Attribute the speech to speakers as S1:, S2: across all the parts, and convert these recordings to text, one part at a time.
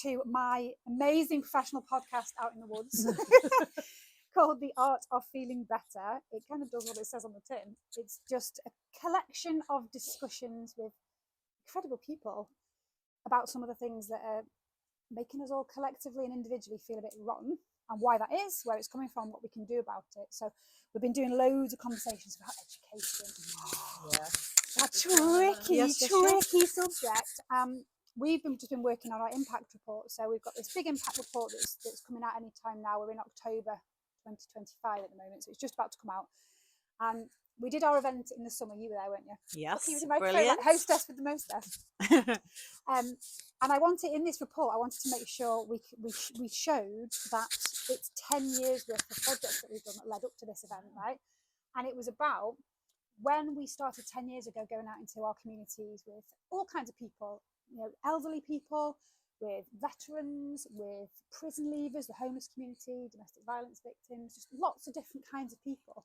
S1: To my amazing professional podcast out in the woods called The Art of Feeling Better. It kind of does what it says on the tin. It's just a collection of discussions with incredible people about some of the things that are making us all collectively and individually feel a bit rotten, and why that is, where it's coming from, what we can do about it. So we've been doing loads of conversations about education.
S2: Yeah.
S1: A tricky subject. We've just been working on our impact report. So we've got this big impact report that's coming out any time now. We're in October 2025 at the moment, so it's just about to come out. And we did our event in the summer. You were there, weren't you?
S2: Yes,
S1: you was
S2: brilliant.
S1: Like hostess with the mostess. And I wanted, in this report, I wanted to make sure we showed that it's 10 years worth of projects that we've done that led up to this event, right? And it was about when we started 10 years ago going out into our communities with all kinds of people, you know, elderly people, with veterans, with prison leavers, the homeless community, domestic violence victims, just lots of different kinds of people.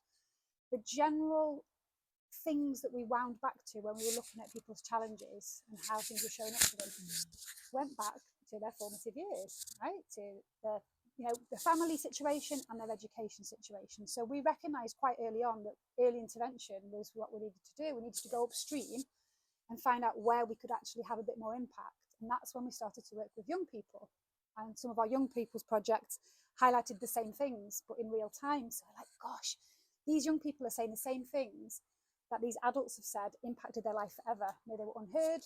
S1: The general things that we wound back to when we were looking at people's challenges and how things were showing up for them went back to their formative years, right? To the family situation and their education situation. So we recognised quite early on that early intervention was what we needed to do. We needed to go upstream and find out where we could actually have a bit more impact. And that's when we started to work with young people. And some of our young people's projects highlighted the same things, but in real time. So like, gosh, these young people are saying the same things that these adults have said impacted their life forever. Maybe they were unheard,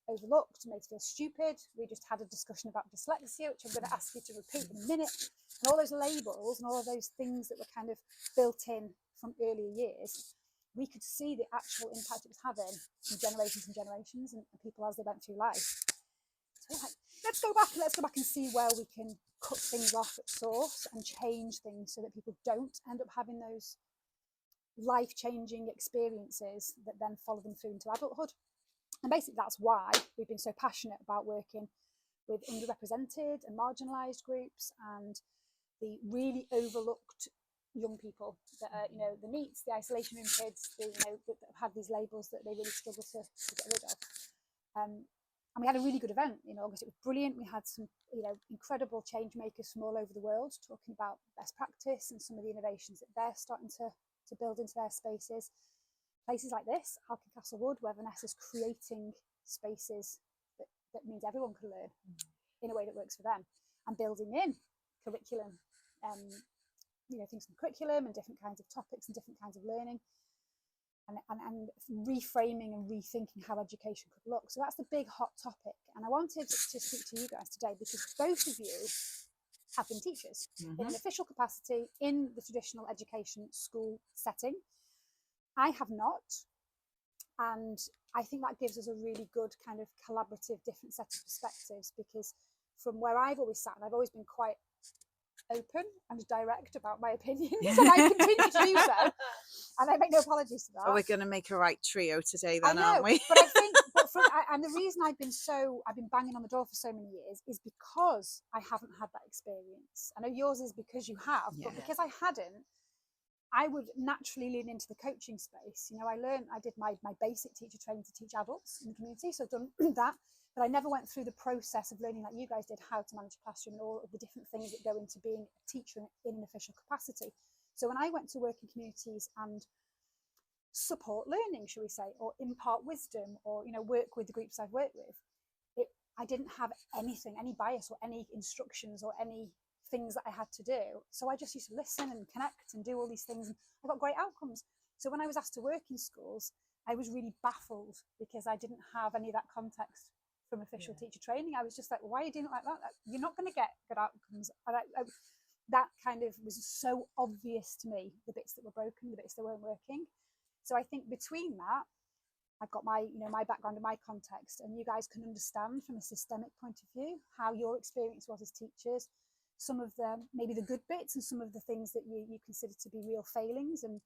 S1: overlooked, made to feel stupid. We just had a discussion about dyslexia, which I'm going to ask you to repeat in a minute. And all those labels and all of those things that were kind of built in from earlier years, we could see the actual impact it was having in generations and generations and people as they went through life. So like, let's go back and see where we can cut things off at source and change things so that people don't end up having those life-changing experiences that then follow them through into adulthood. And basically that's why we've been so passionate about working with underrepresented and marginalised groups and the really overlooked young people that are, you know, the NEETs, the isolation room kids, that have had these labels that they really struggle to get rid of. And we had a really good event in August. It was brilliant. We had some, incredible change makers from all over the world talking about best practice and some of the innovations that they're starting to build into their spaces. Places like this, Halkin Castle Wood, where Vanessa's creating spaces that means everyone can learn in a way that works for them, and building in curriculum, things from curriculum and different kinds of topics and different kinds of learning, and reframing and rethinking how education could look. So that's the big hot topic. And I wanted to speak to you guys today because both of you have been teachers in an official capacity in the traditional education school setting. I have not. And I think that gives us a really good kind of collaborative, different set of perspectives, because from where I've always sat, and I've always been quite open and direct about my opinions, and I continue to do so, and I make no apologies for that.
S2: Oh, we're going to make a right trio today then, aren't we?
S1: But I think, and the reason I've been banging on the door for so many years is because I haven't had that experience. I know yours is because you have, but because I hadn't, I would naturally lean into the coaching space. I did my basic teacher training to teach adults in the community, so I've done that, but I never went through the process of learning like you guys did, how to manage a classroom and all of the different things that go into being a teacher in an official capacity. So when I went to work in communities and support learning, shall we say, or impart wisdom, or work with the groups I've worked with, I didn't have any bias or any instructions or any things that I had to do. So I just used to listen and connect and do all these things, and I got great outcomes. So when I was asked to work in schools, I was really baffled because I didn't have any of that context from official teacher training. I was just like, well, why are you doing it like that? You're not going to get good outcomes. And that kind of was so obvious to me, the bits that were broken, the bits that weren't working. So I think between that I've got my, my background and my context, and you guys can understand from a systemic point of view how your experience was as teachers, some of the maybe the good bits and some of the things that you consider to be real failings, and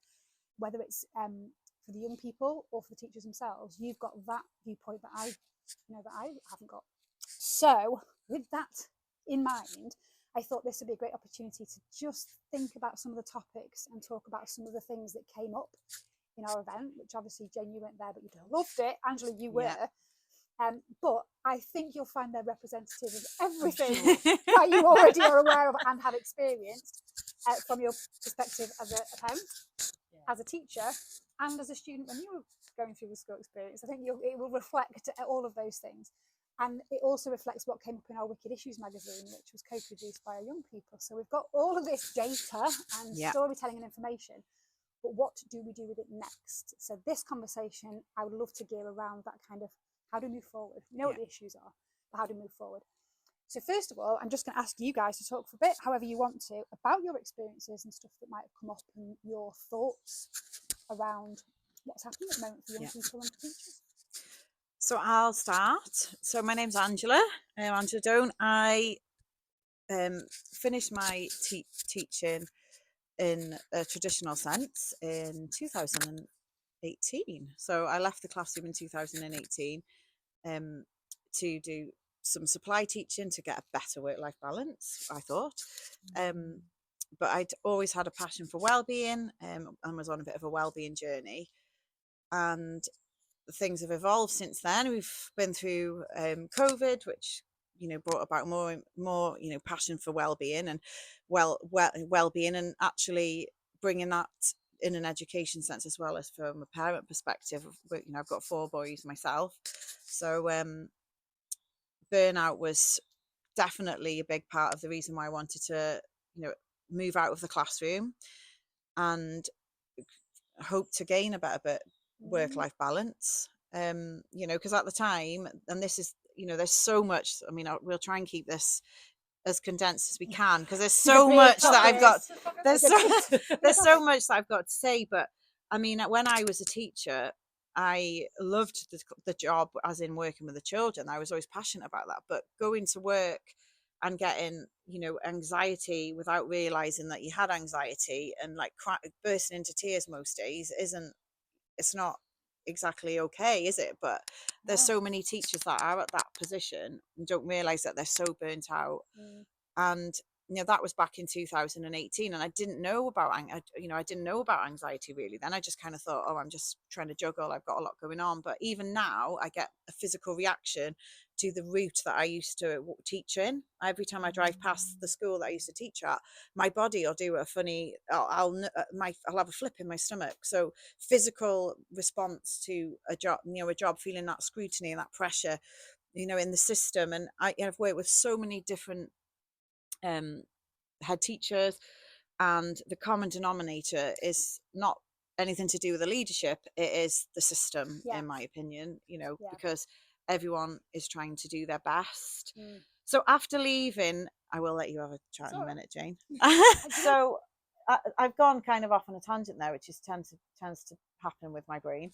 S1: whether it's for the young people or for the teachers themselves, you've got that viewpoint that I haven't got. So with that in mind, I thought this would be a great opportunity to just think about some of the topics and talk about some of the things that came up in our event, which obviously, Jane, you weren't there, but you loved it. Angela, you were. But I think you'll find they're representative of everything that you already are aware of and have experienced from your perspective as a parent, as a teacher, and as a student when you were going through the school experience. I think it will reflect all of those things. And it also reflects what came up in our Wicked Issues magazine, which was co-produced by our young people. So we've got all of this data and storytelling and information, but what do we do with it next? So this conversation, I would love to gear around that kind of, how do we move forward? We know what the issues are, but how do we move forward? So first of all, I'm just going to ask you guys to talk for a bit, however you want to, about your experiences and stuff that might have come up and your thoughts around what's happening at the moment for young people and teachers.
S2: So I'll start. So my name's Angela, Angela Doan. I finished my teaching in a traditional sense in 2018. So I left the classroom in 2018 to do some supply teaching to get a better work-life balance, I thought. But I'd always had a passion for wellbeing and was on a bit of a wellbeing journey. And things have evolved since then. We've been through COVID, which brought about more passion for well-being and well-being, and actually bringing that in an education sense as well as from a parent perspective. I've got 4 boys myself, so burnout was definitely a big part of the reason why I wanted to move out of the classroom and hope to gain a better work-life balance, because at the time, and this is, there's so much, I mean, we'll try and keep this as condensed as we can, because there's so much that I've got, there's so much that I've got to say. But I mean, when I was a teacher, I loved the job, as in working with the children. I was always passionate about that, but going to work and getting anxiety without realizing that you had anxiety, and like bursting into tears most days, it's not exactly okay, is it? But there's so many teachers that are at that position and don't realize that they're so burnt out. And that was back in 2018, and I didn't know about I didn't know about anxiety really then. I just kind of thought, oh, I'm just trying to juggle, I've got a lot going on. But even now I get a physical reaction to the route that I used to teach in. Every time I drive past the school that I used to teach at, my body will do a funny, I'll have a flip in my stomach. So physical response to a job, feeling that scrutiny and that pressure in the system. And I've worked with so many different head teachers, and the common denominator is not anything to do with the leadership, it is the system, in my opinion, because everyone is trying to do their best. So after leaving, I will let you have a chat in a minute, Jane. So I've gone kind of off on a tangent there, which tends to happen with my brain.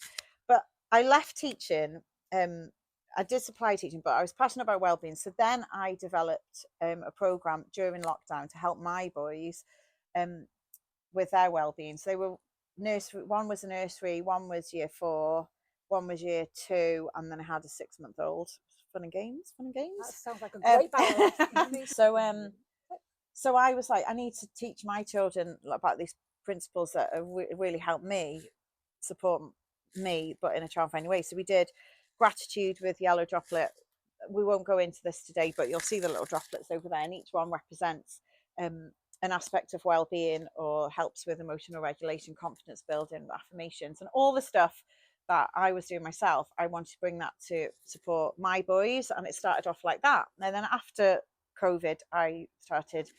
S2: But I left teaching. I did supply teaching, but I was passionate about wellbeing. So then I developed a program during lockdown to help my boys with their wellbeing. So they were nursery. One was a nursery, one was year 4, one was year 2, and then I had a 6-month-old. Fun and games.
S1: That sounds like a great balance.
S2: So I was like, I need to teach my children about these principles that have really helped me support me, but in a child-friendly way. So we did gratitude with yellow droplet. We won't go into this today, but you'll see the little droplets over there, and each one represents an aspect of well-being or helps with emotional regulation, confidence building, affirmations, and all the stuff that I was doing myself. I wanted to bring that to support my boys, and it started off like that. And then after COVID, I started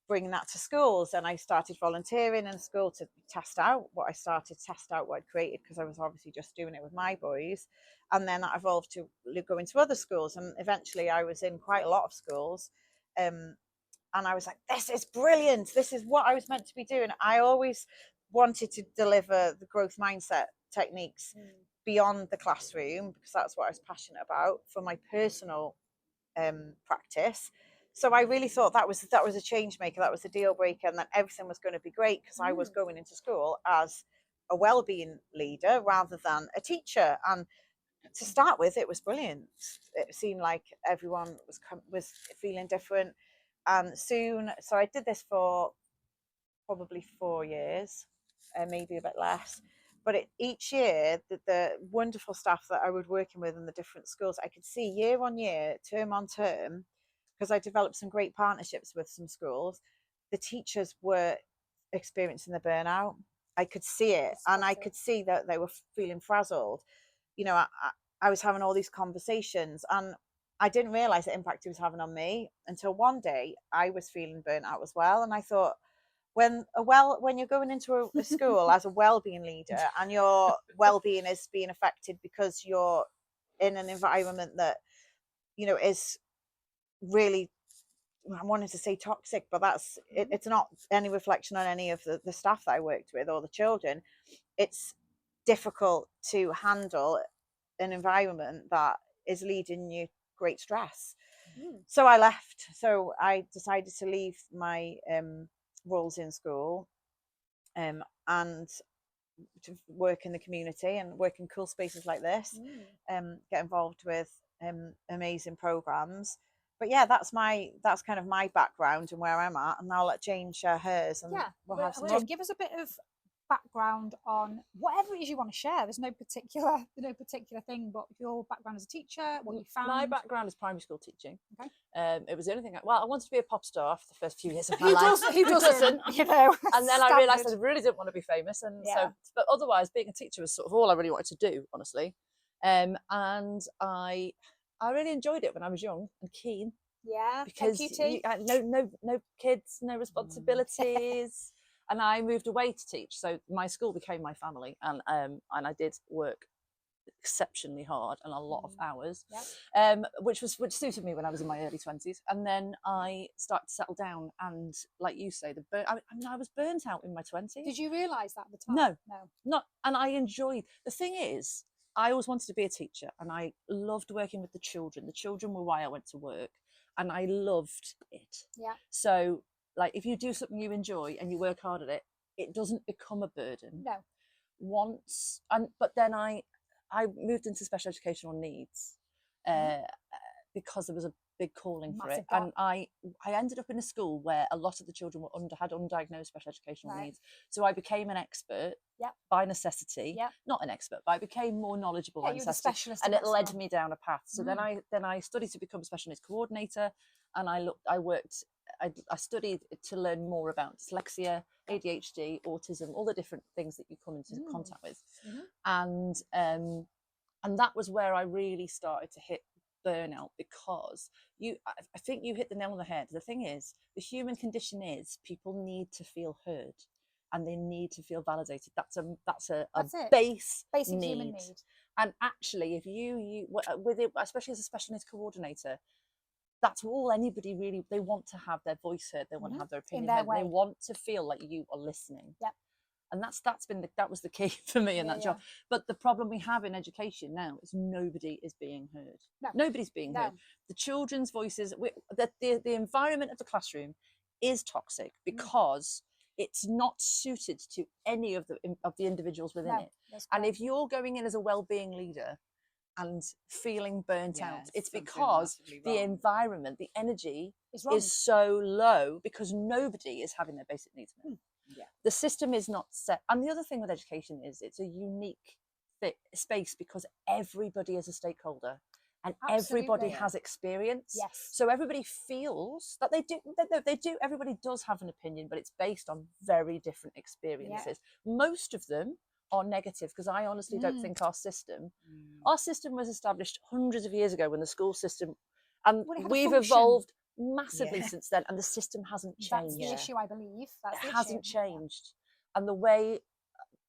S2: bringing that to schools, and I started volunteering in school to test out what I'd created, because I was obviously just doing it with my boys. And then that evolved to go into other schools, and eventually I was in quite a lot of schools, and I was like, this is brilliant, this is what I was meant to be doing. I always wanted to deliver the growth mindset techniques beyond the classroom, because that's what I was passionate about for my personal practice. So I really thought that was a change maker, that was a deal breaker, and that everything was going to be great because I was going into school as a wellbeing leader rather than a teacher. And to start with, it was brilliant. It seemed like everyone was feeling different, and soon. So I did this for probably 4 years, maybe a bit less. But each year, the wonderful staff that I was working with in the different schools, I could see year on year, term on term, because I developed some great partnerships with some schools. The teachers were experiencing the burnout. I could see it, and I could see that they were feeling frazzled. You know, I was having all these conversations, and I didn't realize the impact it was having on me until one day I was feeling burnt out as well. And I thought, when you're going into a school as a well-being leader and your well-being is being affected because you're in an environment that, you know, is really, I wanted to say toxic, but it's not any reflection on any of the staff that I worked with or the children. It's difficult to handle an environment that is leading you great stress. So I left. So I decided to leave my roles in school and to work in the community and work in cool spaces like this, get involved with amazing programs. But yeah, that's kind of my background and where I'm at, and I'll let Jane share hers, and we'll have some
S1: give us a bit of background on whatever it is you want to share. There's no particular thing, but your background as a teacher, what you found.
S3: My background is primary school teaching.
S1: Okay.
S3: It was the only thing. I wanted to be a pop star for the first few years of my life.
S1: Who doesn't? You know.
S3: And then I realised I really didn't want to be famous, and so. But otherwise, being a teacher was sort of all I really wanted to do, honestly. And I really enjoyed it when I was young and keen.
S1: Yeah.
S3: Because no kids, no responsibilities. And I moved away to teach, so my school became my family, and I did work exceptionally hard and a lot of hours, which suited me when I was in my early 20s. And then I started to settle down, and like you say, I was burnt out in my 20s.
S1: Did you realise that at the time?
S3: No, not. And I enjoyed. The thing is, I always wanted to be a teacher, and I loved working with the children. The children were why I went to work, and I loved it.
S1: Yeah.
S3: So, like, if you do something you enjoy and you work hard at it, it doesn't become a burden.
S1: No.
S3: But then I moved into special educational needs because there was a big calling for it. And I ended up in a school where a lot of the children had undiagnosed special educational needs. So I became an expert by necessity. Not an expert, but I became more knowledgeable by necessity. And it led me down a path. So then I studied to become a special needs coordinator, and I studied to learn more about dyslexia, ADHD, autism, all the different things that you come into contact with. And that was where I really started to hit burnout, because I think you hit the nail on the head. The thing is, the human condition is people need to feel heard, and they need to feel validated. That's a basic need.
S1: Human need.
S3: And actually, if you with it, especially as a special needs coordinator, that's all anybody really, they want to have their voice heard, they want to have their opinion heard, they want to feel like you are listening. And that was the key for me in that job. But the problem we have in education now is nobody is being heard. Nobody's being heard. The children's voices, the environment of the classroom is toxic because it's not suited to any of the individuals within it. And if you're going in as a well-being leader and feeling burnt out, it's because the environment, the energy is so low because nobody is having their basic needs met. The system is not set. And the other thing with education is it's a unique space because everybody is a stakeholder and everybody has experience. So everybody feels that they do, everybody does have an opinion, but it's based on very different experiences. Most of them are negative, because I honestly don't think our system was established hundreds of years ago when the school system, and we've evolved massively since then, and the system hasn't changed.
S1: That's the issue, I believe.
S3: It hasn't changed. And the way,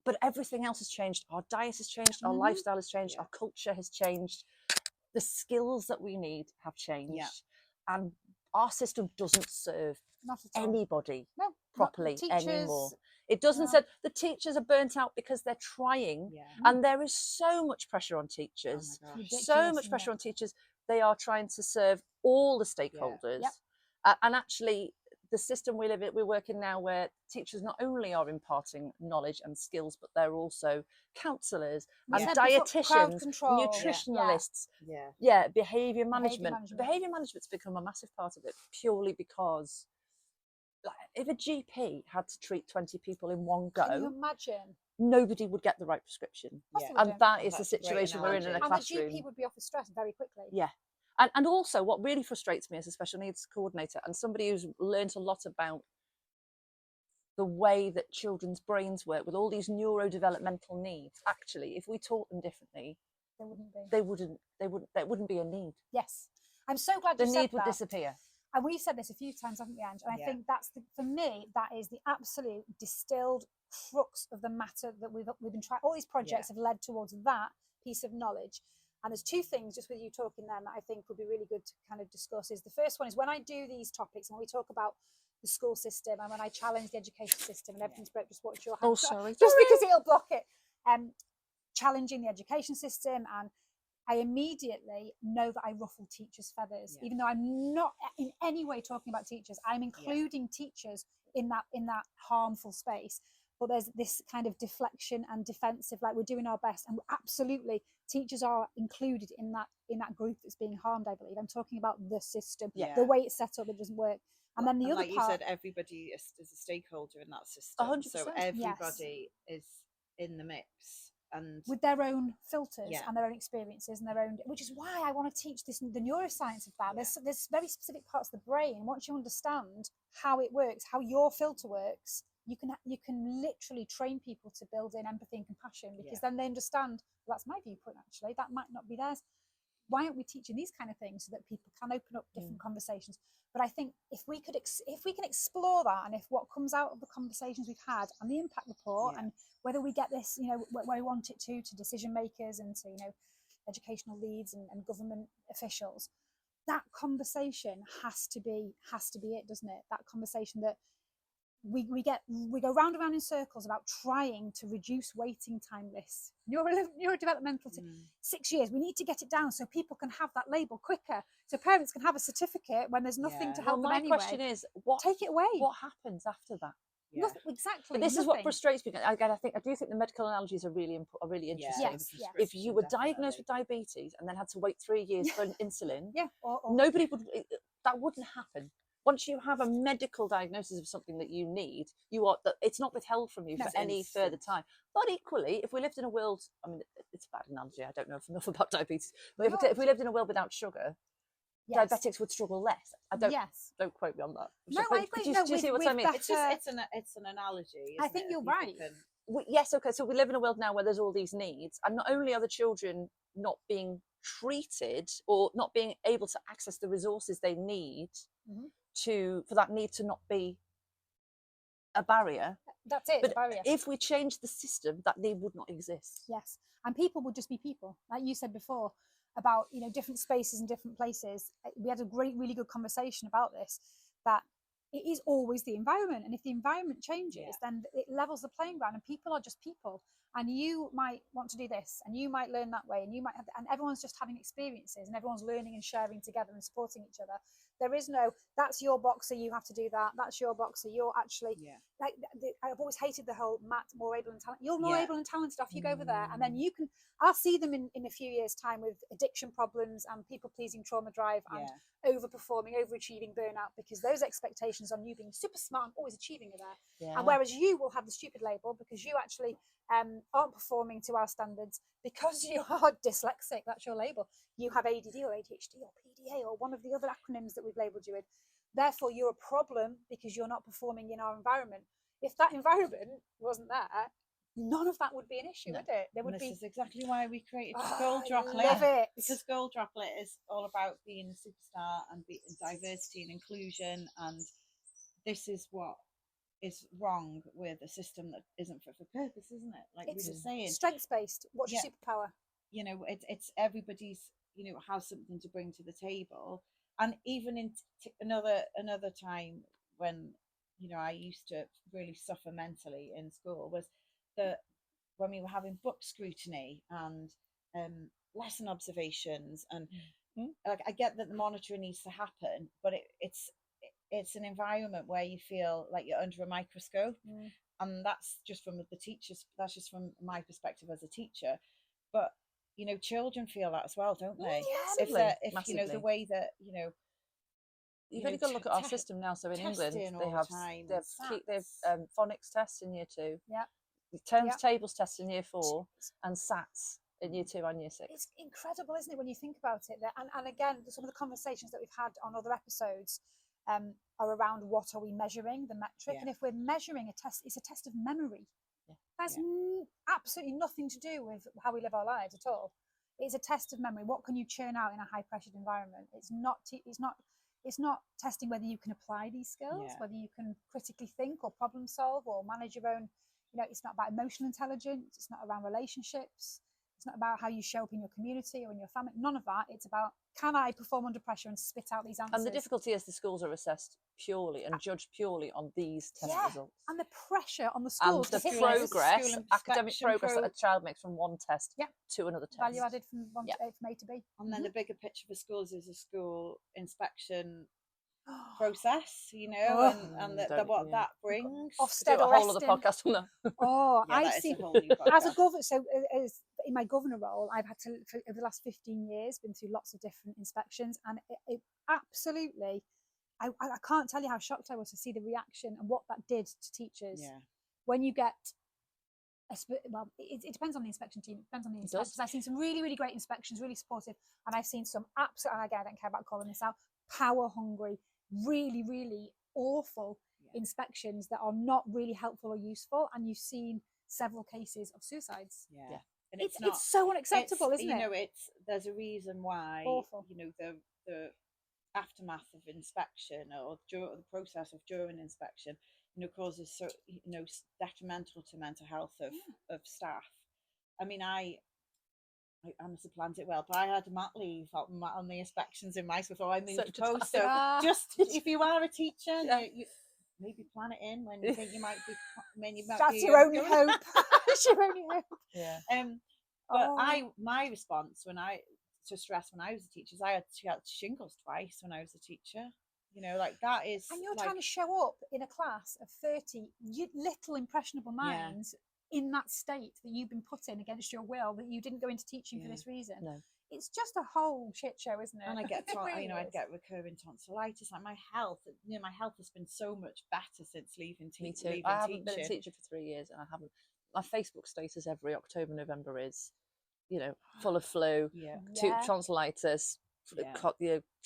S3: but everything else has changed. Our diet has changed, our lifestyle has changed, our culture has changed, the skills that we need have changed, and our system doesn't serve anybody properly anymore. It doesn't
S1: No.
S3: say the teachers are burnt out because they're trying,
S2: Yeah.
S3: and there is so much pressure on
S2: Oh
S3: teachers.
S2: my gosh.
S3: So
S1: Ridiculous,
S3: much
S1: isn't
S3: pressure
S1: it?
S3: on teachers. They are trying to serve all the stakeholders.
S1: Yep.
S3: And actually, the system we work in now, where teachers not only are imparting knowledge and skills, but they're also counsellors
S1: We
S3: and
S1: said before, crowd
S3: dietitians,
S1: control.
S3: nutritionalists,
S2: Yeah.
S3: behaviour management.
S1: management.
S3: Behaviour management's become a massive part of it, purely because if a GP had to treat 20 people in one
S1: Can you
S3: go,
S1: imagine?
S3: nobody would get the right prescription.
S1: Of course
S2: Yeah.
S1: they
S3: And
S1: wouldn't.
S3: that
S2: Oh,
S3: is the
S2: that's a great
S3: situation we're in a
S2: analogy.
S1: And
S3: classroom.
S1: the GP would be off the stress very quickly.
S3: Yeah. And also, what really frustrates me as a special needs coordinator and somebody who's learned a lot about the way that children's brains work with all these neurodevelopmental needs, actually, if we taught them differently,
S1: There wouldn't be.
S3: there wouldn't be a need.
S1: Yes. I'm so glad
S3: The
S1: you said
S3: need would
S1: that.
S3: disappear.
S1: And we've said this a few times, haven't we, Ange? And I
S2: Yeah.
S1: think that's for me, that is the absolute distilled crux of the matter that we've been trying. All these projects have led towards that piece of knowledge. And there's two things, just with you talking then, that I think would be really good to kind of discuss. Is the first one is when I do these topics, and when we talk about the school system, and when I challenge the education system, and everything's broke, just watch your hand.
S3: Oh, sorry.
S1: Just because it'll block it. Challenging the education system, and I immediately know that I ruffle teachers' feathers, even though I'm not in any way talking about teachers. I'm including teachers in that harmful space. But there's this kind of deflection and defensive, like we're doing our best, and absolutely teachers are included in that group that's being harmed. I believe I'm talking about the system, the way it's set up, it doesn't work. And then the other
S2: like
S1: part,
S2: you said, everybody is a stakeholder in that system.
S3: 100%.
S2: So everybody is in the mix. And
S1: with their own filters and their own experiences and their own, which is why I want to teach the neuroscience of that. There's very specific parts of the brain. Once you understand how it works, how your filter works, you can literally train people to build in empathy and compassion, because then they understand, well, that's my viewpoint actually, that might not be theirs. Why aren't we teaching these kind of things so that people can open up different conversations? But I think if we can explore that, and if what comes out of the conversations we've had and the impact report, and whether we get this, where we want it to decision makers and to educational leads and government officials, that conversation has to be it, doesn't it? That conversation that we go round and round in circles about trying to reduce waiting time lists. Neurodevelopmental 6 years. We need to get it down so people can have that label quicker, so parents can have a certificate when there's nothing to help them anyway.
S3: My question is,
S1: take it away.
S3: What happens after that?
S1: Nothing, exactly.
S3: But this is what frustrates me. Again, I do think the medical analogies are really interesting.
S1: Yes.
S3: If you were diagnosed with diabetes and then had to wait 3 years for an insulin,
S1: or
S3: nobody would. That wouldn't happen. Once you have a medical diagnosis of something that you need, it's not withheld from you for any further time. But equally, if we lived in a world, I mean, it's a bad analogy, I don't know enough about diabetes, but if we lived in a world without sugar, diabetics would struggle less. Don't quote me on that.
S1: No, I agree.
S3: Do you see what I mean?
S2: It's an analogy.
S1: I think you're right.
S3: Yes, okay. So we live in a world now where there's all these needs, and not only are the children not being treated or not being able to access the resources they need for that need to not be a barrier.
S1: That's it.
S3: But
S1: the barrier.
S3: if we change the system, that need would not exist.
S1: Yes, and people would just be people, like you said before about different spaces and different places. We had a really good conversation about this, that it is always the environment, and if the environment changes, then it levels the playing ground, and people are just people, and you might want to do this and you might learn that way, and you might have, and everyone's just having experiences and everyone's learning and sharing together and supporting each other. There is no, that's your box, so you have to do that, that's your box, so you're actually like, I've always hated the whole Matt, more able and talented, you're more able and talented, off you go over there, and then you can, I'll see them in a few years time with addiction problems and people pleasing, trauma drive, and overperforming, overachieving, burnout, because those expectations on you being super smart and always achieving are there. And whereas you will have the stupid label because you actually aren't performing to our standards because you are dyslexic, that's your label. You have ADD or ADHD or PDA or one of the other acronyms that we've labelled you with. Therefore, you're a problem because you're not performing in our environment. If that environment wasn't there, none of that would be an issue, would it? There would
S2: this
S1: be.
S2: is exactly why we created Gold
S1: I
S2: Droplet.
S1: love it.
S2: Because Gold Droplet is all about being a superstar and diversity and inclusion, and this is what is wrong with a system that isn't fit for purpose, isn't it? Like we were just saying,
S1: strengths based. What's your superpower?
S2: It's everybody's has something to bring to the table. And even in another time when you know, I used to really suffer mentally in school was that when we were having book scrutiny and lesson observations, and like, I get that the monitoring needs to happen, but it's an environment where you feel like you're under a microscope, and that's just from the teachers. That's just from my perspective as a teacher, but you know, children feel that as well, don't they? If you know the way that
S3: you've only got to look at our system now. So in England, they have phonics tests in year 2. Terms tables tests in year 4, and SATs in year 2 and year 6.
S1: It's incredible, isn't it, when you think about it? And again, some of the conversations that we've had on other episodes are around what are we measuring, the metric. And if we're measuring a test, it's a test of memory. That's absolutely nothing to do with how we live our lives at all. It's a test of memory. What can you churn out in a high pressured environment? It's not testing whether you can apply these skills, whether you can critically think or problem solve or manage your own. It's not about emotional intelligence. It's not around relationships. It's not about how you show up in your community or in your family. None of that. It's about, can I perform under pressure and spit out these answers?
S3: And the difficulty is the schools are assessed purely and judged purely on these test results.
S1: And the pressure on the schools.
S3: And the academic progress that a child makes from one test to another test.
S1: Value added from from A to B.
S2: And then the bigger picture for schools is a school inspection process, and what that brings.
S3: Ofsted, a whole other podcast on that.
S1: I've seen as a governor. So as in my governor role, I've had to, over the last 15 years, been through lots of different inspections, and it absolutely, I can't tell you how shocked I was to see the reaction and what that did to teachers. When you get it depends on the inspection team. It depends on the inspectors. I've seen some really, really great inspections, really supportive, and I've seen some absolute, and again, I don't care about calling this out, power hungry, really, really awful inspections that are not really helpful or useful, and you've seen several cases of suicides.
S2: And
S1: it's so unacceptable, isn't it?
S2: There's a reason why
S1: awful.
S2: The aftermath of inspection or the process of during inspection causes so detrimental to mental health of staff. I mean, I must have planned it well, but I had mat leave on the inspections in my school before I moved to post. So just if you are a teacher, you maybe plan it in when you think you might be.
S1: That's your only hope. That's your only hope.
S2: But my response to stress when I was a teacher is I had shingles twice when I was a teacher. Like that is.
S1: And you're trying to show up in a class of 30 little impressionable minds. In that state that you've been put in against your will, that you didn't go into teaching for this reason.
S3: No.
S1: It's just a whole shit show, isn't it?
S2: And I get I'd get recurring tonsillitis. Like my health has been so much better since leaving teaching.
S3: Me too. I haven't been a teacher for 3 years, and I haven't. My Facebook status every October, November is, full of flu, tonsillitis,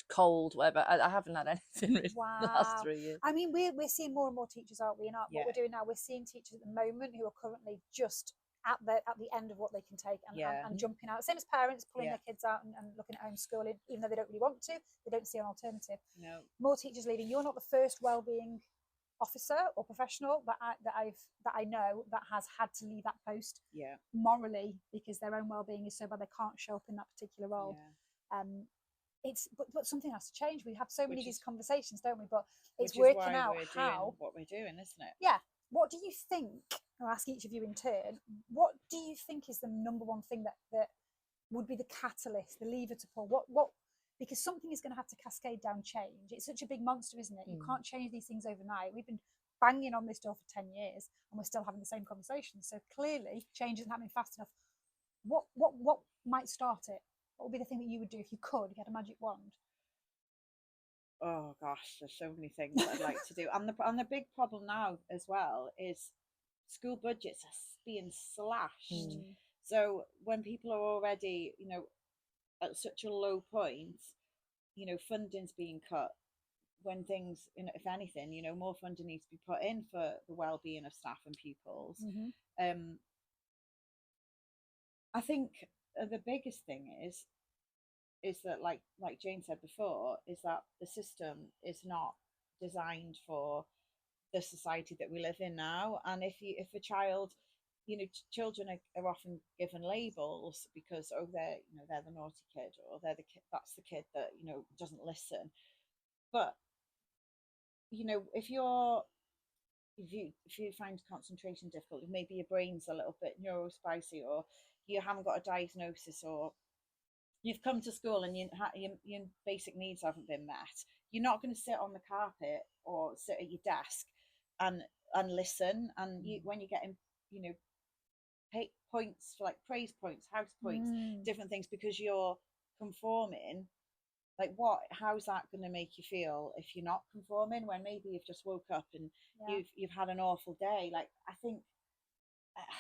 S3: cold, whatever. I haven't had anything really in the last 3 years.
S1: I mean, we're seeing more and more teachers, aren't we? And what we're doing now, we're seeing teachers at the moment who are currently just at the end of what they can take and jumping out. Same as parents pulling their kids out and looking at homeschooling, even though they don't really want to. They don't see an alternative.
S2: No.
S1: More teachers leaving. You're not the first wellbeing officer or professional that I know that has had to leave that post morally because their own wellbeing is so bad they can't show up in that particular role. But something has to change. We have so many of these conversations, don't we? But it's working out how
S2: what we're doing, isn't it?
S1: Yeah. What do you think? I'll ask each of you in turn. What do you think is the number one thing that would be the catalyst, the lever to pull? What? Because something is going to have to cascade down change. It's such a big monster, isn't it? You can't change these things overnight. We've been banging on this door for 10 years, and we're still having the same conversation. So clearly, change isn't happening fast enough. What might start it? What would be the thing that you would do if you could get a magic wand?
S2: Oh gosh, there's so many things that I'd like to do. And the big problem now as well is school budgets are being slashed. So when people are already, at such a low point, funding's being cut. When things, if anything, more funding needs to be put in for the well-being of staff and pupils. I think the biggest thing is that like Jane said before, is that the system is not designed for the society that we live in now. And if a child, children are often given labels because they're the naughty kid, or they're the kid, that's the kid that doesn't listen. But if you're if you find concentration difficult, maybe your brain's a little bit neurospicy, or you haven't got a diagnosis, or you've come to school and your basic needs haven't been met, you're not going to sit on the carpet or sit at your desk and listen. And when you're getting, you know, points for like praise points, house points, different things, because you're conforming, like how's that going to make you feel if you're not conforming, when maybe you've just woke up and you've had an awful day? Like, I think,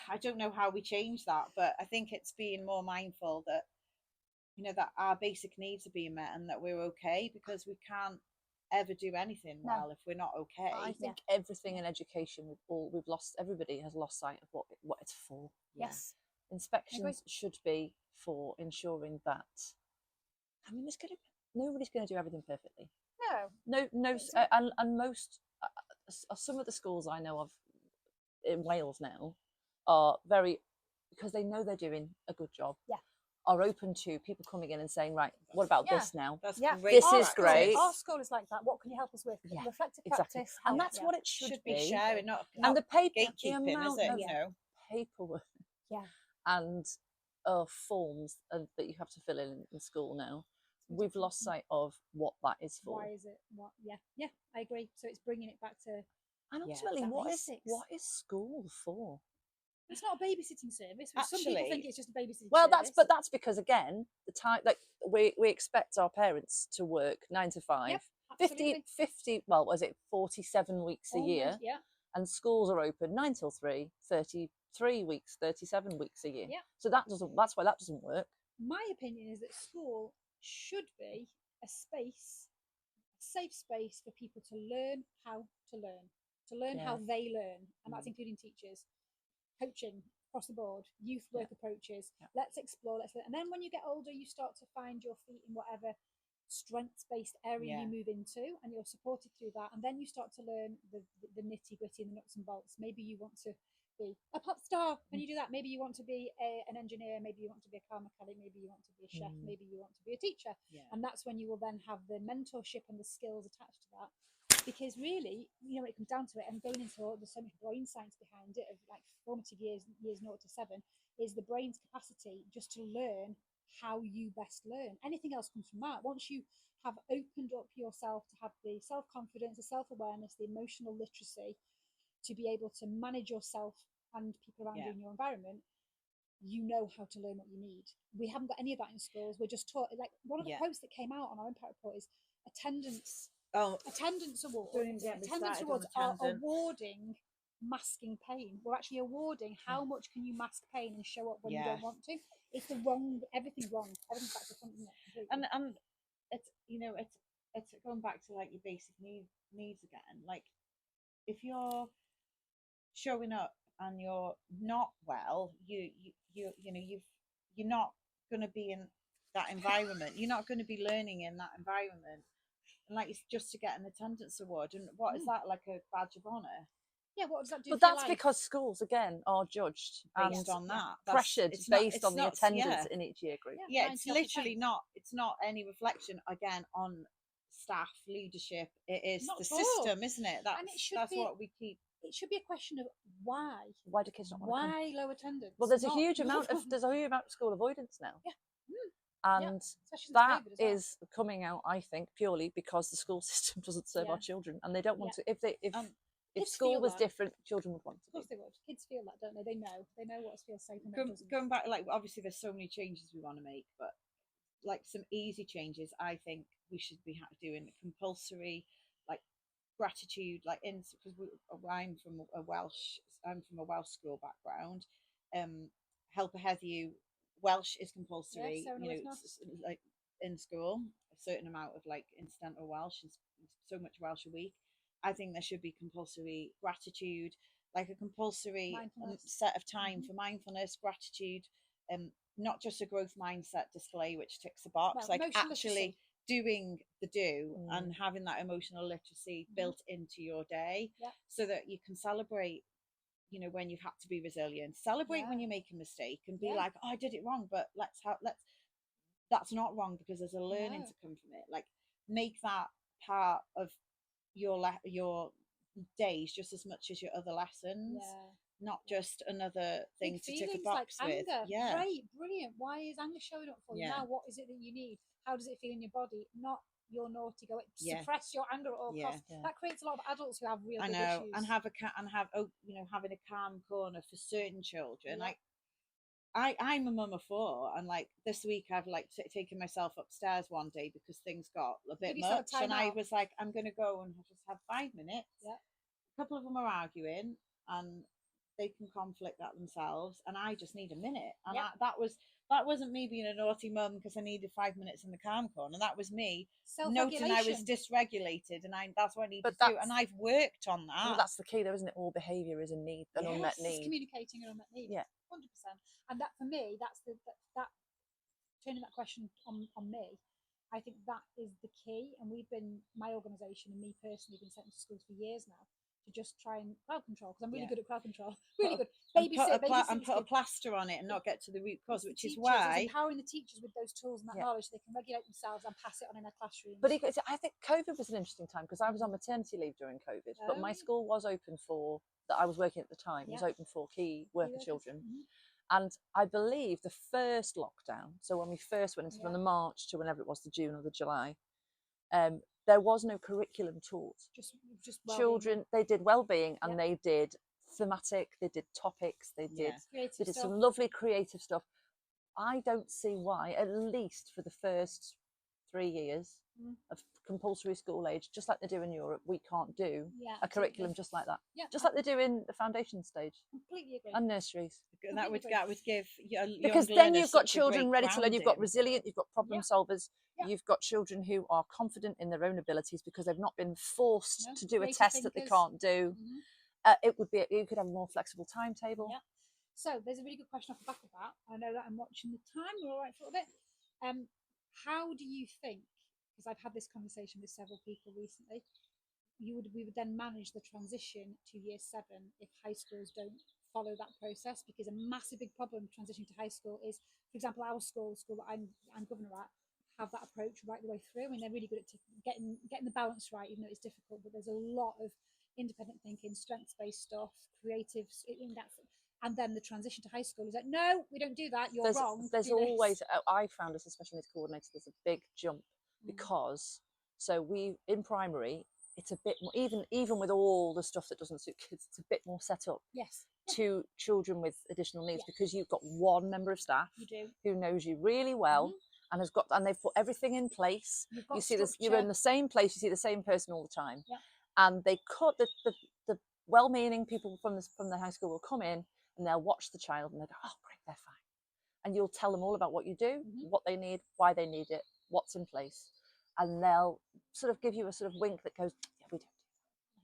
S2: I don't know how we change that, but I think it's being more mindful that, you know, that our basic needs are being met and that we're okay, because we can't ever do anything well if we're not okay.
S3: I think everything in education, everybody has lost sight of what it's for.
S1: Yes.
S3: Inspections should be for ensuring that, I mean, nobody's going to do everything perfectly. No, and most, some of the schools I know of in Wales now are very, because they know they're doing a good job, are open to people coming in and saying, right, what about this now?
S2: That's
S3: great. This is
S1: School,
S3: great.
S1: Our school is like that. What can you help us with? Reflective practice.
S3: And that's what it should be.
S2: Sharing, not
S3: and the
S2: gatekeeping,
S3: amount
S2: is it?
S3: of
S2: You know,
S3: paperwork and forms that you have to fill in school now. We've lost sight of what that is for.
S1: Why is it? What? Yeah, I agree. So it's bringing it back to.
S3: And ultimately, what is school for?
S1: It's not a babysitting service. Some people think it's just a babysitting service.
S3: That's because, again, the time, like, we expect our parents to work 9 to 5, 50, well, was it 47 weeks a year?
S1: Yeah.
S3: And schools are open 9 till 3, 33 weeks, 37 weeks a year.
S1: Yeah.
S3: So that's why that doesn't work.
S1: My opinion is that school should be a safe space for people to learn how to learn, how they learn. And that's including teachers, coaching across the board, youth work approaches. Let's explore, and then when you get older, you start to find your feet in whatever strengths-based area you move into, and you're supported through that. And then you start to learn the nitty-gritty and the nuts and bolts. Maybe you want to be a pop star when you do that. Maybe you want to be an engineer, maybe you want to be a car mechanic, maybe you want to be a chef, maybe you want to be a teacher. And that's when you will then have the mentorship and the skills attached to that. Because really, you know, it comes down to it, and going into there's so much brain science behind it, of like formative years 0 to 7, is the brain's capacity just to learn how you best learn. Anything else comes from that. Once you have opened up yourself to have the self-confidence, the self-awareness, the emotional literacy to be able to manage yourself and people around you in your environment, you know how to learn what you need. We haven't got any of that in schools. We're just taught, like, one of the quotes that came out on our impact report is attendance awards. Attendance awards are awarding masking pain. We're actually awarding how much can you mask pain and show up when you don't want to. It's everything's wrong. Everything's back to front, isn't it?
S2: And it's, you know, it's going back to like your basic needs again. Like, if you're showing up and you're not well, you're not going to be in that environment. You're not going to be learning in that environment. And like, it's just to get an attendance award. And what is that, like a badge of honour? Yeah, what does that do?
S3: But that's because schools, again, are judged
S2: based on that,
S3: pressured based on the attendance in each year group.
S2: It's literally not. It's not any reflection again on staff leadership. It is the system, isn't it? That's what we keep.
S1: It should be a question of why
S3: do kids not want to come?
S1: Why low attendance?
S3: Well, there's a huge amount of school avoidance now. And that is coming out, I think, purely because the school system doesn't serve our children, and they don't want to. If school was different, children would want to.
S1: Of course they would. Kids feel that, don't they? They know what feels safe. And
S2: going back, like, obviously there's so many changes we want to make, but like some easy changes, I think we should be doing compulsory, like, gratitude, like, because I'm from a Welsh school background. Help ahead you. Welsh is compulsory, like in school, a certain amount of like incidental Welsh, and so much Welsh a week. I think there should be compulsory gratitude, like a compulsory set of time for mindfulness, gratitude, not just a growth mindset display which ticks the box, like actually doing the do and having that emotional literacy built into your day, so that you can celebrate, you know, when you've had to be resilient, celebrate when you make a mistake, and be like, oh, I did it wrong, but that's not wrong, because there's a learning to come from it. Like, make that part of your days just as much as your other lessons. Not just another thing to tick a box
S1: like
S2: with.
S1: Anger.
S2: Yeah.
S1: Great, brilliant. Why is anger showing up for you? Now what is it that you need? How does it feel in your body? Not you're naughty, go suppress your anger at all costs. That creates a lot of adults who have real big issues.
S2: And having a calm corner for certain children. Like I'm a mum of 4, and like this week I've like taken myself upstairs one day because things got a bit much, and I was like, I'm gonna go and just have 5 minutes. A couple of them are arguing and they can conflict that themselves, and I just need a minute. And that wasn't me being a naughty mum because I needed 5 minutes in the calm corner. And that was me noting I was dysregulated, and that's what I need to do. And I've worked on that.
S3: Well, that's the key, though, isn't it? All behaviour is a need, an unmet need.
S1: It's communicating an unmet need. 100%. And that for me, that's that turning that question on me. I think that is the key. And my organisation and me personally, been sent to schools for years now to just try and crowd control, because I'm really good at crowd control. Really good.
S2: And put a plaster on it and not get to the root cause, which is why
S1: empowering the teachers with those tools and that knowledge so they can regulate themselves and pass it on in their classrooms.
S3: But I think COVID was an interesting time because I was on maternity leave during COVID, but my school was open for that I was working at the time. It was open for key worker children. And I believe the first lockdown, so when we first went into from the March to whenever it was, the June or the July, there was no curriculum taught. Just children, they did wellbeing and they did thematic, they did topics, they did some lovely creative stuff. I don't see why, at least for the first 3 years of compulsory school age, just like they do in Europe, we can't do a curriculum just like that. Just like they do in the foundation stage.
S1: Completely agree.
S3: And nurseries.
S2: That would give
S3: because then you've got children ready to learn. You've got resilient, you've got problem solvers, you've got children who are confident in their own abilities because they've not been forced to do a test that they can't do. You could have a more flexible timetable.
S1: So there's a really good question off the back of that. I know that I'm watching the time. We're all right for a bit. How do you think, because I've had this conversation with several people recently, we would then manage the transition to year 7 if high schools don't follow that process? Because a massive big problem transitioning to high school is, for example, our school that I'm governor at, have that approach right the way through. I mean, they're really good at getting the balance right, even though it's difficult, but there's a lot of independent thinking, strengths-based stuff, creative, and then the transition to high school is like, no, we don't do that, you're wrong.
S3: There's always, I found as a special needs coordinator, there's a big jump because, so we, in primary, it's a bit more, even with all the stuff that doesn't suit kids, it's a bit more set up to children with additional needs because you've got one member of staff who knows you really well and they've put everything in place. You see this, you're in the same place, you see the same person all the time. And they cut the well-meaning people from the high school will come in and they'll watch the child and they go, oh great, they're fine. And you'll tell them all about what you do, what they need, why they need it, what's in place. And they'll sort of give you a sort of wink that goes, yeah, we don't do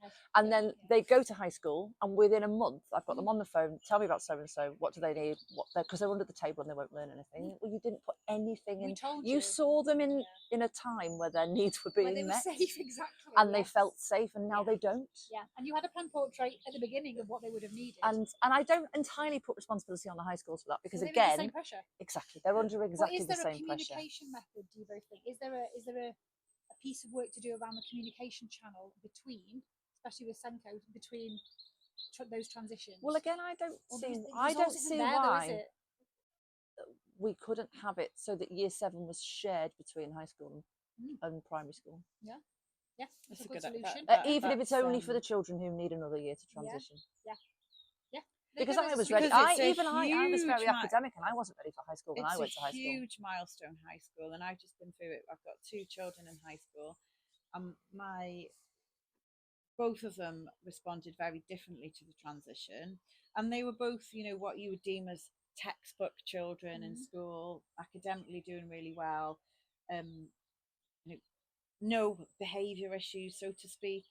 S3: that. And then they go to high school and within a month, I've got them on the phone, tell me about so-and-so, what do they need, because they're under the table and they won't learn anything. Well, you didn't put anything in. You saw them in a time where their needs were being met.
S1: Safe, exactly.
S3: And they felt safe, and now they don't.
S1: And you had a plan portrait at the beginning of what they would have needed.
S3: And I don't entirely put responsibility on the high schools for that, because
S1: they're
S3: again,
S1: the same pressure.
S3: Exactly, they're under exactly the same pressure.
S1: Is there a communication method, do you both think? Is there a piece of work to do around the communication channel between, especially with SENCO, between those transitions?
S3: Well, again, I don't see why we couldn't have it so that year 7 was shared between high school and primary school.
S1: That's a good solution.
S3: Even if it's only for the children who need another year to transition. Because I was ready. I was very academic, and I wasn't ready for high school when I went to high school.
S2: It's a huge milestone, high school, and I've just been through it. I've got 2 children in high school. Both of them responded very differently to the transition, and they were both, what you would deem as textbook children in school, academically doing really well, no behaviour issues, so to speak,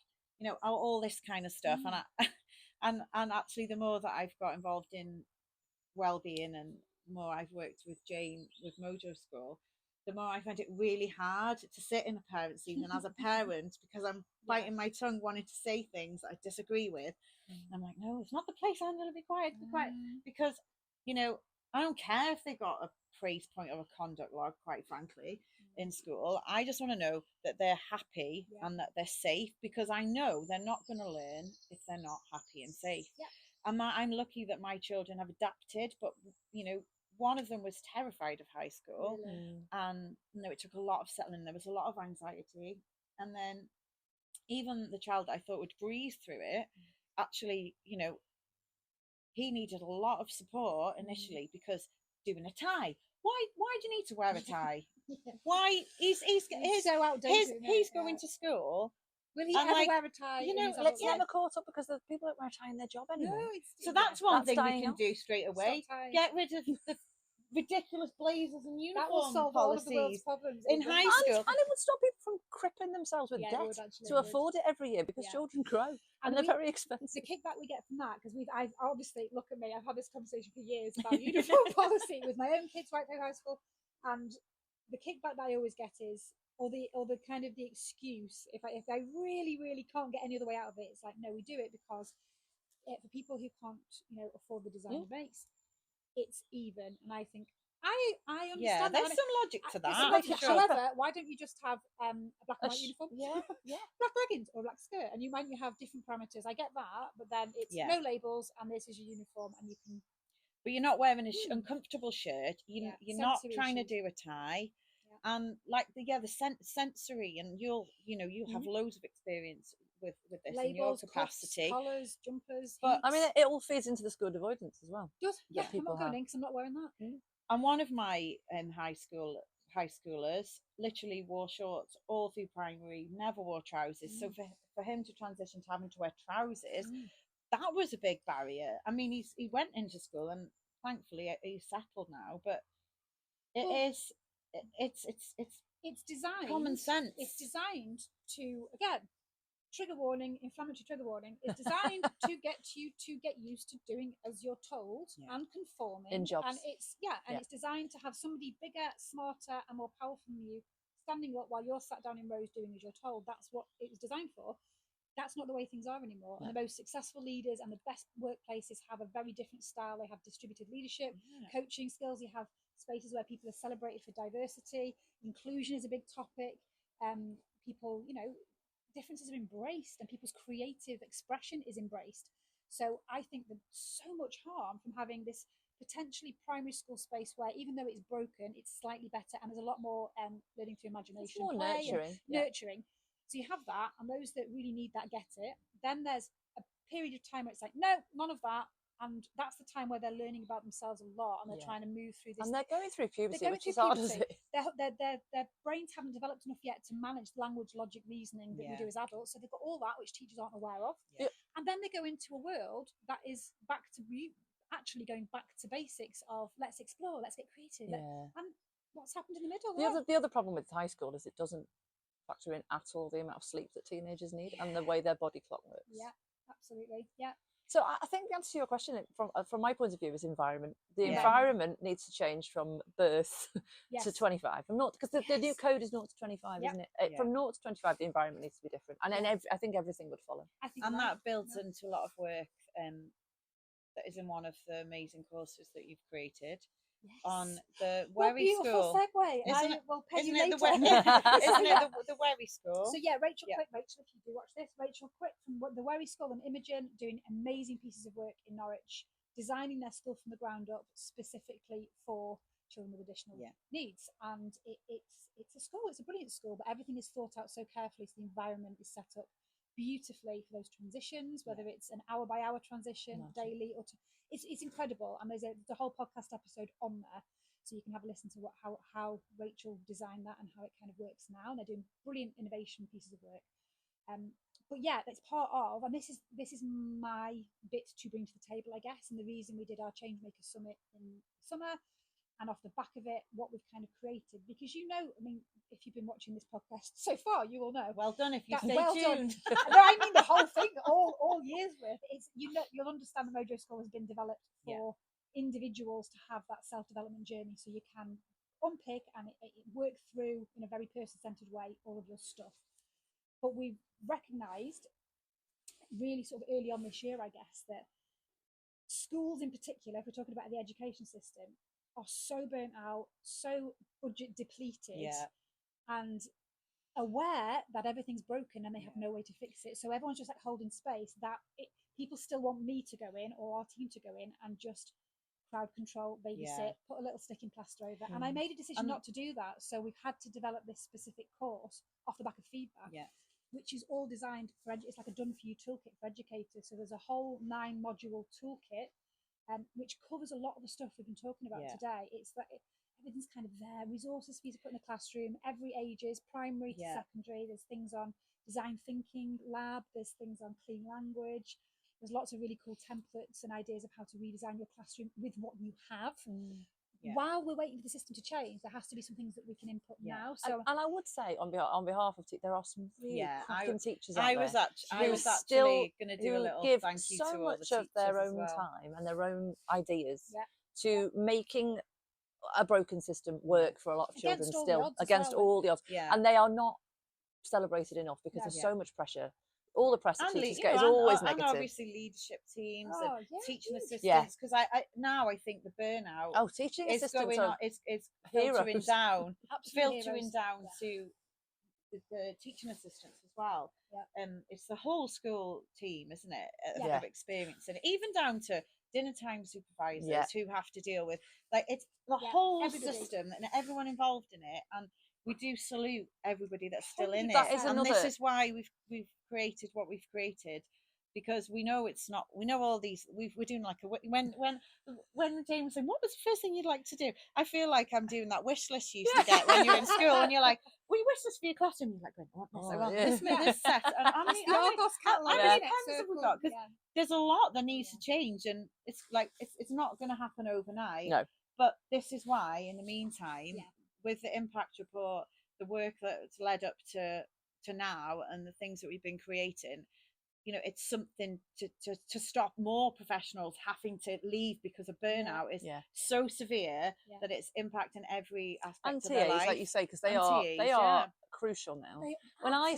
S2: all this kind of stuff. And actually, the more that I've got involved in wellbeing and more I've worked with Jane with Mojo School, the more I find it really hard to sit in a parent's evening as a parent, because I'm biting my tongue wanting to say things that I disagree with. I'm like, no, it's not the place. I'm going to be quiet, because, I don't care if they got a praise point or a conduct log, quite frankly. in school. I just want to know that they're happy and that they're safe, because I know they're not going to learn if they're not happy and safe. And I'm lucky that my children have adapted, but one of them was terrified of high school, and it took a lot of settling. There was a lot of anxiety, and then even the child that I thought would breeze through it, actually, he needed a lot of support initially, because doing a tie. Why do you need to wear a tie? Why he's
S1: so outdated.
S2: He's going to school.
S1: Will he ever wear a tie?
S3: Let's never caught up, because the people don't wear a tie in their job anymore.
S1: No,
S2: so that's one thing we can do straight away. Get rid of the ridiculous blazers and uniform
S1: that will solve
S2: policies
S1: all of the world's problems
S2: in high school.
S3: And it would stop people from crippling themselves with debt to afford it every year, because children grow and they're very expensive.
S1: The kickback we get from that, because I've obviously, look at me, I've had this conversation for years about uniform policy with my own kids right through high school, and the kickback that I always get is, or the kind of the excuse, if I really, really can't get any other way out of it, it's like, no, we do it because for people who can't, afford the designer base, it's even. And I think I understand.
S2: Yeah, there's some logic to that.
S1: However, why don't you just have a black and white uniform?
S3: Yeah.
S1: Black leggings or a black skirt, and you might have different parameters. I get that, but then it's no labels, and this is your uniform, and you can.
S2: But you're not wearing an uncomfortable shirt. You're not trying to do a tie, and like the sensory, and you'll have loads of experience with this labels, in your capacity.
S1: Cuffs, collars, jumpers.
S3: But I mean, it all feeds into the school avoidance as well.
S1: Does I'm not going in because I'm not wearing that.
S2: And one of my high schoolers literally wore shorts all through primary, never wore trousers. So for him to transition to having to wear trousers, that was a big barrier. I mean, he went into school, and thankfully he's settled now. But it's designed, common sense.
S1: It's designed to, again, trigger warning, inflammatory trigger warning, is designed to get you to get used to doing as you're told and conforming
S3: in jobs.
S1: And it's it's designed to have somebody bigger, smarter, and more powerful than you standing up while you're sat down in rows doing as you're told. That's what it was designed for. That's not the way things are anymore. And the most successful leaders and the best workplaces have a very different style. They have distributed leadership, coaching skills. You have spaces where people are celebrated for diversity. Inclusion is a big topic. People, differences are embraced, and people's creative expression is embraced. So I think there's so much harm from having this potentially primary school space where, even though it's broken, it's slightly better, and there's a lot more learning through imagination,
S3: it's more
S1: nurturing. So you have that, and those that really need that get it. Then there's a period of time where it's like, no, none of that. And that's the time where they're learning about themselves a lot, and they're trying to move through this.
S3: And they're going through puberty, which is hard, isn't it?
S1: Their brains haven't developed enough yet to manage language, logic, reasoning that we do as adults. So they've got all that, which teachers aren't aware of. And then they go into a world that is actually going back to basics of let's explore, let's get creative. And what's happened in the middle?
S3: The other problem with high school is it doesn't factor in at all the amount of sleep that teenagers need and the way their body clock works.
S1: Yeah, absolutely. Yeah.
S3: So I think the answer to your question, from my point of view, is environment. The environment needs to change from birth to 25. From because the new code is 0 to 25, isn't it? From 0 to 25, the environment needs to be different, and then I think everything would follow.
S2: And that builds into a lot of work that is in one of the amazing courses that you've created. On the Wherry School.
S1: Segue. I will pay you later.
S2: Isn't it the Wherry School?
S1: So Rachel Quick, if you do watch this, Rachel Quick from the Wherry School and Imogen doing amazing pieces of work in Norwich, designing their school from the ground up specifically for children with additional needs. And it's a school, it's a brilliant school, but everything is thought out so carefully, so the environment is set up beautifully for those transitions, whether it's an hour by hour transition, daily, or it's incredible. And there's a whole podcast episode on there, so you can have a listen to how Rachel designed that and how it kind of works now. And they're doing brilliant innovation pieces of work. But that's part of, and this is my bit to bring to the table, I guess, and the reason we did our Changemakers Summit in summer. And off the back of it, what we've kind of created, because I mean, if you've been watching this podcast so far, you will know.
S2: Well done if you stay tuned.
S1: No, I mean the whole thing, all years worth. It's you'll understand the Mojo School has been developed for individuals to have that self-development journey, so you can unpick and work through in a very person-centered way all of your stuff. But we've recognised really sort of early on this year, I guess, that schools in particular, if we're talking about the education system, are so burnt out, so budget depleted, and aware that everything's broken and they have no way to fix it. So everyone's just like holding space that people still want me to go in or our team to go in and just crowd control, babysit, put a little sticking plaster over. And I made a decision not to do that. So we've had to develop this specific course off the back of feedback, which is all designed for, it's like a done for you toolkit for educators. So there's a whole 9-module toolkit, which covers a lot of the stuff we've been talking about today. It's that everything's kind of there, resources for you to put in the classroom, every ages, primary to secondary. There's things on design thinking lab, there's things on clean language. There's lots of really cool templates and ideas of how to redesign your classroom with what you have. While we're waiting for the system to change, there has to be some things that we can input now. So,
S3: and I would say on behalf of there are some really cracking teachers out
S2: I
S3: there.
S2: I was actually going to do a little
S3: give
S2: thank you
S3: so
S2: to all
S3: much
S2: the teachers
S3: of their
S2: as
S3: own
S2: well.
S3: time and their own ideas to making a broken system work for a lot of children still, against all the odds. And they are not celebrated enough because there's so much pressure. All the press that teachers get is always negative.
S2: And obviously leadership teams and teaching assistants, because now I think the burnout
S3: teaching
S2: is
S3: assistants
S2: going on, it's filtering down, to the teaching assistants as well. It's the whole school team, isn't it, of experience, and even down to dinner time supervisors who have to deal with, like, it's the whole system and everyone involved in it. And we do salute everybody that's still in it. And this is why we've created what we've created, because we know it's not, we know all these, we're doing like when James said, what was the first thing you'd like to do? I feel like I'm doing that wish list you used to get when you're in school and you're like, we wish this for your classroom. You're like, I want this, I want this set. And how many pens have we got? Because there's a lot that needs to change, and it's like, it's not going to happen overnight.
S3: No.
S2: But this is why, in the meantime, with the impact report, the work that's led up to now, and the things that we've been creating, you know, it's something to stop more professionals having to leave because of burnout is so severe that it's impacting every aspect of their life.
S3: Like you say, because they are crucial now. When I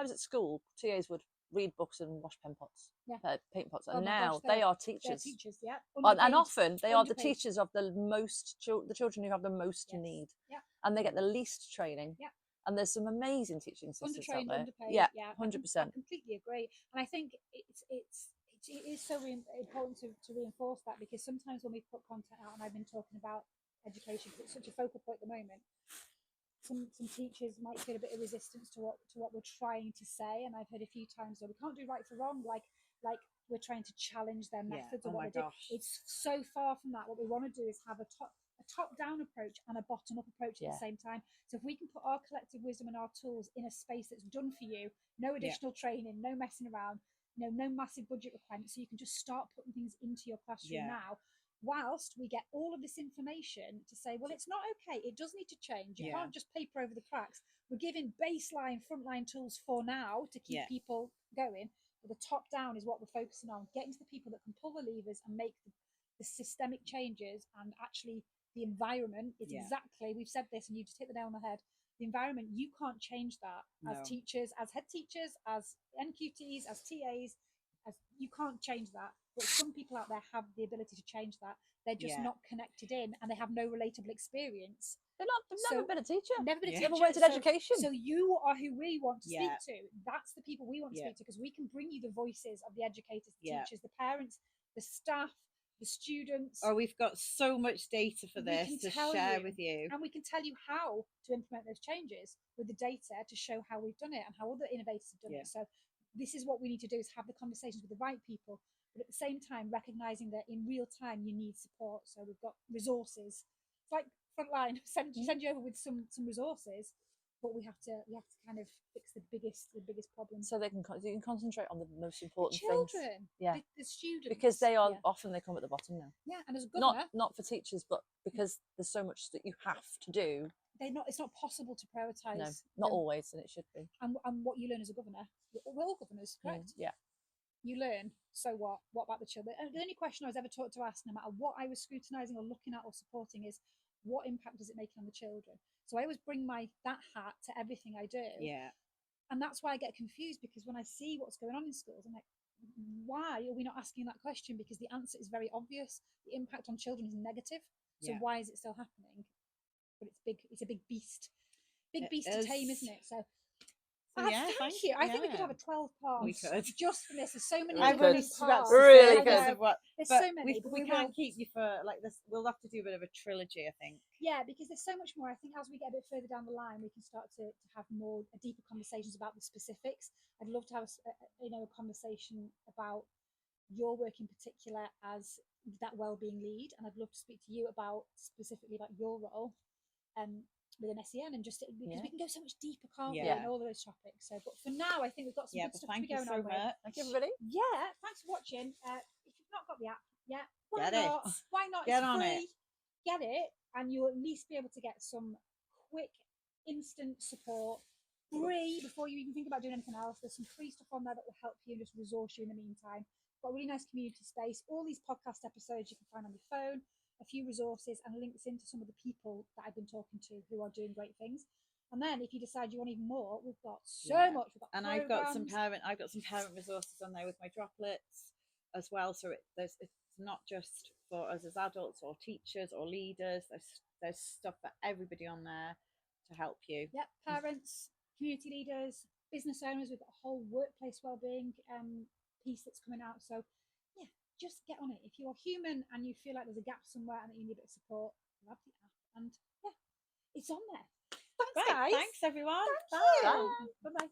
S3: was at school, TAs would read books and wash pen pots, paint pots, and now they are teachers. And often they are the teachers of the children who have the most need, and they get the least training. And there's some amazing teaching assistants out there.
S1: Underpaid,
S3: 100%.
S1: I completely agree. And I think it is so important to reinforce that, because sometimes when we put content out, and I've been talking about education, it's such a focal point at the moment, some teachers might feel a bit of resistance to what we're trying to say. And I've heard a few times that we can't do right for wrong, like we're trying to challenge their methods or what they do. It's so far from that. What we want to do is have a top-down approach and a bottom-up approach at the same time. So if we can put our collective wisdom and our tools in a space that's done for you, no additional training, no messing around, no massive budget requirements, so you can just start putting things into your classroom now, whilst we get all of this information to say, well, it's not okay, it does need to change, you can't just paper over the cracks. We're giving baseline, frontline tools for now to keep people going, but the top down is what we're focusing on, getting to the people that can pull the levers and make the systemic changes. And actually the environment is exactly, we've said this and you just hit the nail on the head, the environment, you can't change that as teachers, as head teachers, as NQTs, as TAs, as you can't change that. But some people out there have the ability to change that. They're just not connected in, and they have no relatable experience.
S3: They've never been a teacher.
S1: Never been a teacher.
S3: Never went to education.
S1: So you are who we want to speak to. That's the people we want to speak to, because we can bring you the voices of the educators, the teachers, the parents, the staff, the students.
S2: Oh, we've got so much data for this to share with you.
S1: And we can tell you how to implement those changes with the data to show how we've done it and how other innovators have done it. So this is what we need to do, is have the conversations with the right people, but at the same time recognizing that in real time you need support. So we've got resources. It's like Frontline, send you over with some resources, but we have to kind of fix the biggest problems.
S3: So you can concentrate on the most important
S1: children,
S3: things.
S1: The students,
S3: because they are often, they come at the bottom now.
S1: And as a governor,
S3: not for teachers, but because there's so much that you have to do.
S1: It's not possible to prioritise.
S3: No, not always, and it should be.
S1: And what you learn as a governor, we're all governors, correct? You learn. So what about the children? And the only question I was ever taught to ask, no matter what I was scrutinising or looking at or supporting, is what impact does it make on the children? So I always bring that hat to everything I do. And that's why I get confused, because when I see what's going on in schools, I'm like, why are we not asking that question? Because the answer is very obvious. The impact on children is negative. So why is it still happening? But it's a big beast. big beast to tame, isn't it? So
S2: thank
S1: you. I think we could have a 12-part just from this. There's so many
S3: really
S1: parts.
S3: Really good.
S1: There's so many.
S2: We can't keep you for like this. We'll have to do a bit of a trilogy, I think.
S1: Yeah, because there's so much more. I think as we get a bit further down the line, we can start to have more deeper conversations about the specifics. I'd love to have a conversation about your work in particular as that wellbeing lead, and I'd love to speak to you about specifically about your role within SEN, and just because we can go so much deeper, can't we, in all of those topics. So, but for now, I think we've got some good stuff to be going on with.
S3: Thank you, everybody.
S1: Yeah, thanks for watching. If you've not got the app yet, why not?
S2: Get
S1: it's
S2: on
S1: free.
S2: it.
S1: Get it, and you'll at least be able to get some quick, instant support free before you even think about doing anything else. There's some free stuff on there that will help you and just resource you in the meantime. Got a really nice community space. All these podcast episodes you can find on your phone, a few resources and links into some of the people that I've been talking to who are doing great things. And then if you decide you want even more, we've got so much. We've got
S2: and I've got some parent resources on there with my droplets as well. So it's not just for us as adults or teachers or leaders. There's stuff for everybody on there to help you.
S1: Yep, parents, community leaders, business owners. We've got a whole workplace wellbeing piece that's coming out. So yeah, just get on it. If you're human and you feel like there's a gap somewhere and that you need a bit of support, grab the app and yeah, it's on there. Thanks, guys.
S2: Thanks, everyone.
S1: Thank you.
S3: Bye-bye.